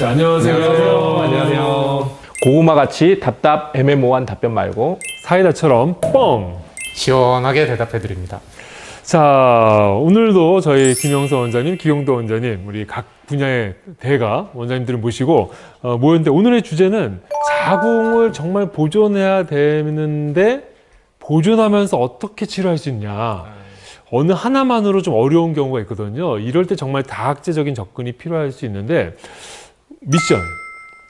안녕하세요. 안녕하세요. 고구마 같이 답답 애매모호한 답변 말고 사이다처럼 뻥! 시원하게 대답해 드립니다. 자, 오늘도 저희 김영서 원장님, 기용도 원장님, 우리 각 분야의 대가 원장님들을 모시고 모였는데 오늘의 주제는 자궁을 정말 보존해야 되는데 보존하면서 어떻게 치료할 수 있냐. 어느 하나만으로 좀 어려운 경우가 있거든요. 이럴 때 정말 다학제적인 접근이 필요할 수 있는데 미션,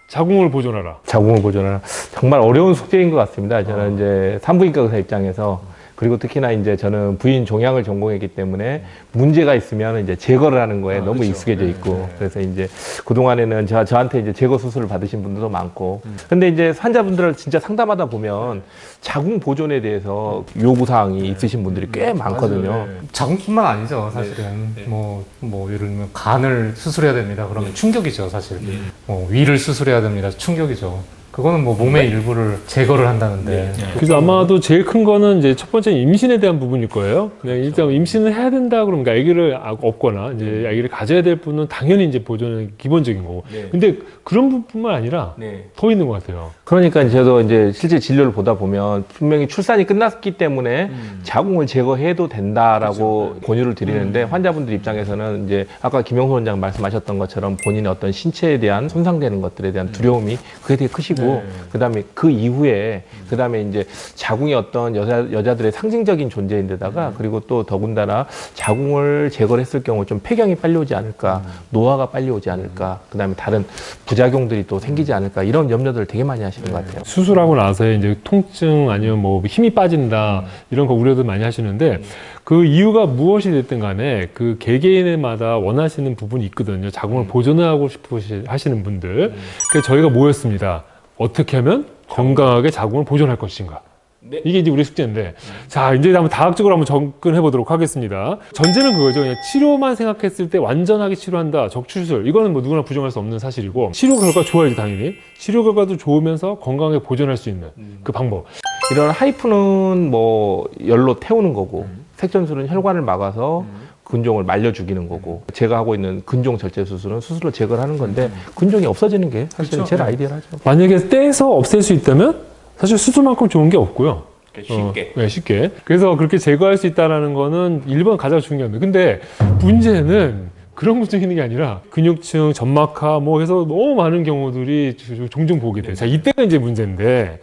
자궁을 보존하라. 자궁을 보존하라. 정말 어려운 숙제인 것 같습니다. 저는 이제 산부인과 의사 입장에서 그리고 특히나 이제 저는 부인 종양을 전공했기 때문에 문제가 있으면 이제 제거를 하는 거에 너무 그렇죠. 익숙해져 있고 그래서 이제 그동안에는 저한테 이제 제거 수술을 받으신 분들도 많고 근데 이제 환자분들을 진짜 상담하다 보면 자궁 보존에 대해서 요구사항이 있으신 분들이 꽤 많거든요. 자궁뿐만 아니죠, 사실은. 뭐 예를 들면 간을 수술해야 됩니다. 그러면 충격이죠, 사실. 뭐 위를 수술해야 됩니다. 충격이죠. 그거는 뭐 몸의 일부를 제거를 한다는데. 그래서 아마도 제일 큰 거는 이제 첫 번째 임신에 대한 부분일 거예요. 그냥 일단 임신을 해야 된다 그러면 그러니까 아기를 없거나 이제 아기를 가져야 될 분은 당연히 이제 보존은 기본적인 거고. 근데 그런 부분뿐만 아니라 더 있는 것 같아요. 그러니까 저도 이제 실제 진료를 보다 보면 분명히 출산이 끝났기 때문에 자궁을 제거해도 된다라고 권유를 드리는데 환자분들 입장에서는 이제 아까 김영수 원장 말씀하셨던 것처럼 본인의 어떤 신체에 대한 손상되는 것들에 대한 두려움이 그게 되게 크시고 그다음에 그 이후에 그다음에 이제 자궁이 어떤 여자들의 상징적인 존재인데다가 그리고 또 더군다나 자궁을 제거를 했을 경우 좀 폐경이 빨리 오지 않을까 노화가 빨리 오지 않을까 그다음에 다른 부작용들이 또 생기지 않을까 이런 염려들을 되게 많이 하시는 것 같아요. 수술하고 나서 이제 통증 아니면 뭐 힘이 빠진다 이런 거 우려도 많이 하시는데 그 이유가 무엇이 됐든 간에 그 개개인마다 원하시는 부분이 있거든요. 자궁을 보존하고 싶어 하시는 분들. 그래서 저희가 모였습니다. 어떻게 하면 건강하게 자궁을 보존할 것인가. 이게 이제 우리 숙제인데 자 이제 한번 다학적으로 한번 접근해 보도록 하겠습니다. 전제는 그거죠. 그냥 치료만 생각했을 때 완전하게 치료한다. 적출술 이거는 뭐 누구나 부정할 수 없는 사실이고 치료 결과 좋아야지 당연히 치료 결과도 좋으면서 건강하게 보존할 수 있는 그 방법. 이런 하이프는 뭐 열로 태우는 거고 색전술은 혈관을 막아서 근종을 말려 죽이는 거고 제가 하고 있는 근종 절제 수술은 수술로 제거를 하는 건데 근종이 없어지는 게 사실은 제일 아이디어하죠. 만약에 떼서 없앨 수 있다면 사실 수술만큼 좋은 게 없고요. 쉽게. 네, 쉽게. 그래서 그렇게 제거할 수 있다는 거는 1번 가장 중요합니다. 근데 문제는 그런 문제 있는 게 아니라 근육층, 점막하 뭐 해서 너무 많은 경우들이 종종 보게 돼요. 자, 이때가 이제 문제인데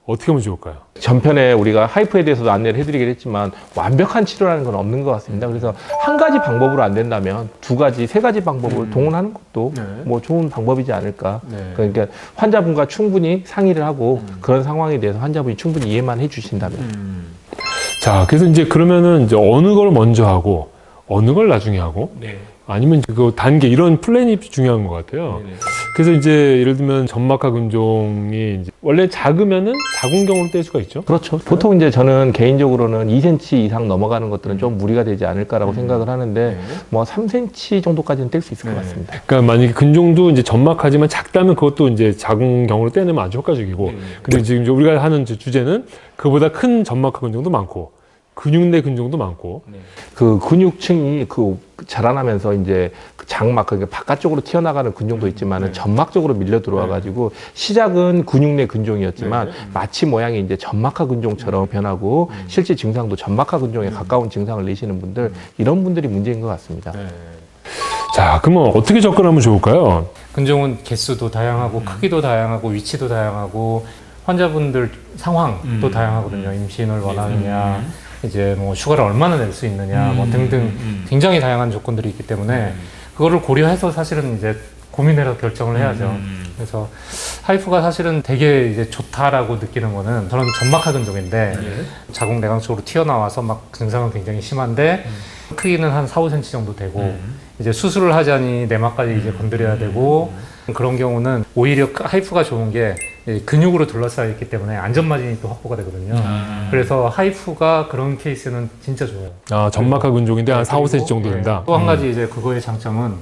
어떻게 하면 좋을까요? 전편에 우리가 하이프에 대해서도 안내를 해드리긴 했지만 완벽한 치료라는 건 없는 것 같습니다. 그래서 한 가지 방법으로 안 된다면 두 가지, 세 가지 방법을 동원하는 것도 뭐 좋은 방법이지 않을까. 그러니까 환자분과 충분히 상의를 하고 그런 상황에 대해서 환자분이 충분히 이해만 해주신다면. 자, 그래서 이제 그러면은 이제 어느 걸 먼저 하고 어느 걸 나중에 하고 아니면 그 단계 이런 플랜이 중요한 것 같아요. 그래서 이제 예를 들면 점막하 근종이 이제 원래 작으면은 자궁경으로 뗄 수가 있죠. 그렇죠. 보통 이제 저는 개인적으로는 2cm 이상 넘어가는 것들은 좀 무리가 되지 않을까라고 생각을 하는데 뭐 3cm 정도까지는 뗄 수 있을 것 같습니다. 그러니까 만약에 근종도 이제 점막하지만 작다면 그것도 이제 자궁경으로 떼내면 아주 효과적이고. 근데 지금 이제 우리가 하는 주제는 그보다 큰 점막하 근종도 많고 근육 내 근종도 많고. 그 근육층이 그 자라나면서 이제 그 장막, 그러니까 바깥쪽으로 튀어나가는 근종도 있지만은 점막 쪽으로 밀려 들어와가지고 시작은 근육 내 근종이었지만 마치 모양이 이제 점막하 근종처럼 변하고 실제 증상도 점막하 근종에 가까운 증상을 내시는 분들 이런 분들이 문제인 것 같습니다. 자, 그러면 어떻게 접근하면 좋을까요? 근종은 개수도 다양하고 크기도 다양하고 위치도 다양하고 환자분들 상황도 다양하거든요. 임신을 원하느냐 이제 뭐 휴가를 얼마나 낼 수 있느냐 뭐 등등 굉장히 다양한 조건들이 있기 때문에 그거를 고려해서 사실은 이제 고민해서 결정을 해야죠. 그래서 하이프가 사실은 되게 이제 좋다라고 느끼는 거는 저는 점막하 근종인데 자궁 내강 쪽으로 튀어나와서 막 증상은 굉장히 심한데 크기는 한 4, 5cm 정도 되고 이제 수술을 하자니 내막까지 이제 건드려야 되고 그런 경우는 오히려 하이프가 좋은 게 근육으로 둘러싸여 있기 때문에 안전마진이 또 확보가 되거든요. 그래서 하이프가 그런 케이스는 진짜 좋아요. 아, 점막하 근종인데 한 4, 5cm 정도 된다. 또 한 가지 이제 그거의 장점은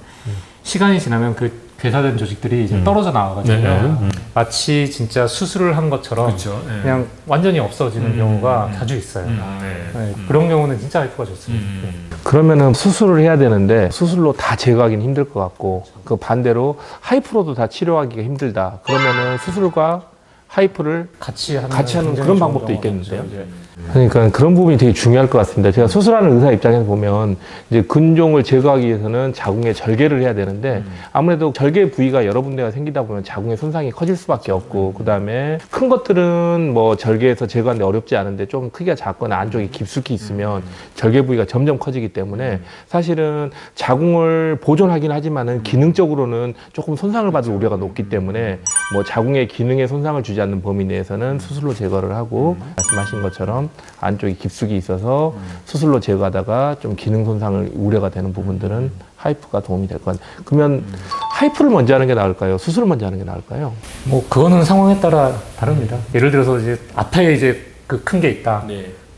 시간이 지나면 그 괴사된 조직들이 이제 떨어져 나와가지고 네. 마치 진짜 수술을 한 것처럼 그렇죠. 네. 그냥 완전히 없어지는 경우가 자주 있어요. 네, 그런 경우는 진짜 하이프가 좋습니다. 그러면은 수술을 해야 되는데 수술로 다 제거하기는 힘들 것 같고 그 반대로 하이프로도 다 치료하기가 힘들다. 그러면은 수술과 하이프를 같이 하는 그런 좋은 방법도 경우가 있겠는데요? 많죠, 이제. 그러니까 그런 부분이 되게 중요할 것 같습니다. 제가 수술하는 의사 입장에서 보면 이제 근종을 제거하기 위해서는 자궁에 절개를 해야 되는데 아무래도 절개 부위가 여러 군데가 생기다 보면 자궁의 손상이 커질 수밖에 없고 그다음에 큰 것들은 뭐 절개해서 제거하는데 어렵지 않은데 좀 크기가 작거나 안쪽에 깊숙이 있으면 절개 부위가 점점 커지기 때문에 사실은 자궁을 보존하긴 하지만은 기능적으로는 조금 손상을 받을 우려가 높기 때문에 뭐 자궁의 기능에 손상을 주지 않는 범위 내에서는 수술로 제거를 하고 말씀하신 것처럼 안쪽에 깊숙이 있어서 수술로 제거하다가 좀 기능 손상을 우려가 되는 부분들은 하이프가 도움이 될 것 같아요. 그러면 하이프를 먼저 하는 게 나을까요? 수술을 먼저 하는 게 나을까요? 뭐 그거는 상황에 따라 다릅니다. 예를 들어서 이제 앞에 이제 그 큰 게 있다.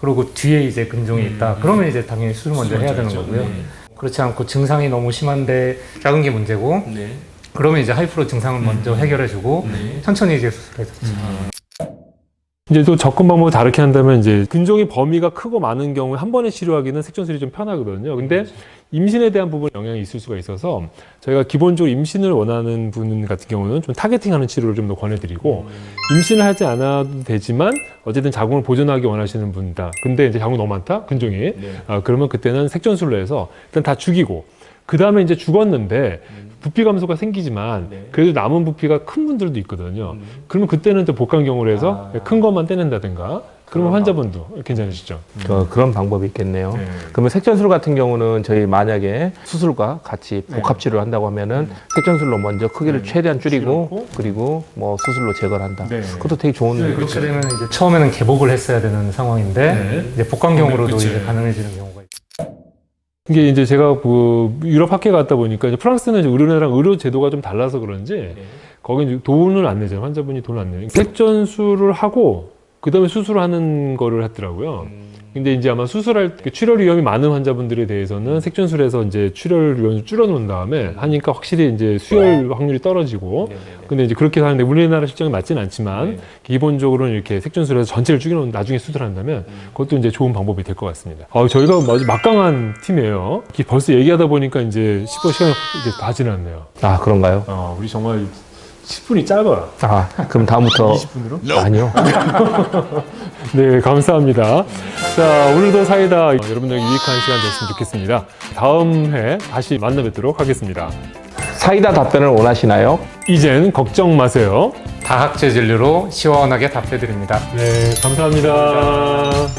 그리고 뒤에 이제 근종이 있다. 그러면 이제 당연히 수술 먼저 해야 되는 거고요. 그렇지 않고 증상이 너무 심한데 작은 게 문제고 그러면 이제 하이프로 증상을 먼저 해결해주고 천천히 이제 수술해서. 이제 또 접근 방법을 다르게 한다면 이제 근종의 범위가 크고 많은 경우에 한 번에 치료하기는 색전술이 좀 편하거든요. 근데 임신에 대한 부분에 영향이 있을 수가 있어서 저희가 기본적으로 임신을 원하는 분 같은 경우는 좀 타겟팅하는 치료를 좀 더 권해드리고 임신을 하지 않아도 되지만 어쨌든 자궁을 보존하기 원하시는 분이다. 근데 이제 자궁이 너무 많다? 근종이. 그러면 그때는 색전술로 해서 일단 다 죽이고 그 다음에 이제 죽었는데 부피 감소가 생기지만 그래도 남은 부피가 큰 분들도 있거든요. 그러면 그때는 또 복강경으로 해서 큰 것만 떼낸다든가 그러면 환자분도 괜찮으시죠? 그런 방법이 있겠네요. 그러면 색전술 같은 경우는 저희 만약에 수술과 같이 복합 치료를 한다고 하면은 색전술로 먼저 크기를 최대한 줄이고 그리고 뭐 수술로 제거를 한다. 그것도 되게 좋은 그렇게 되면 이제 처음에는 개복을 했어야 되는 상황인데 이제 복강경으로도 이제 가능해지는 경우가 있죠. 이게 이제 제가 그 유럽 학회 갔다 보니까 이제 프랑스는 이제 의료내랑 의료 제도가 좀 달라서 그런지 거기 이제 돈을 안 내잖아요. 환자분이 돈을 안 내요. 색전술을 하고 그 다음에 수술하는 거를 했더라고요. 근데 이제 아마 수술할 때 출혈 위험이 많은 환자분들에 대해서는 색전술에서 이제 출혈 위험을 줄여놓은 다음에 하니까 확실히 이제 수혈 확률이 떨어지고 근데 이제 그렇게 하는데 우리나라 실정에 맞지는 않지만 기본적으로는 이렇게 색전술에서 전체를 죽여놓은 나중에 수술한다면 그것도 이제 좋은 방법이 될 것 같습니다. 저희가 아주 막강한 팀이에요. 벌써 얘기하다 보니까 이제 10분 시간이 이제 다 지났네요. 아, 그런가요? 우리 정말 10분이 짧아요. 그럼 다음부터 20분으로? 아니요. 네, 감사합니다. 자, 오늘도 사이다 여러분들에게 유익한 시간 됐으면 좋겠습니다. 다음 회 다시 만나 뵙도록 하겠습니다. 사이다 답변을 원하시나요? 이젠 걱정 마세요. 다학제 진료로 시원하게 답해드립니다. 네, 감사합니다.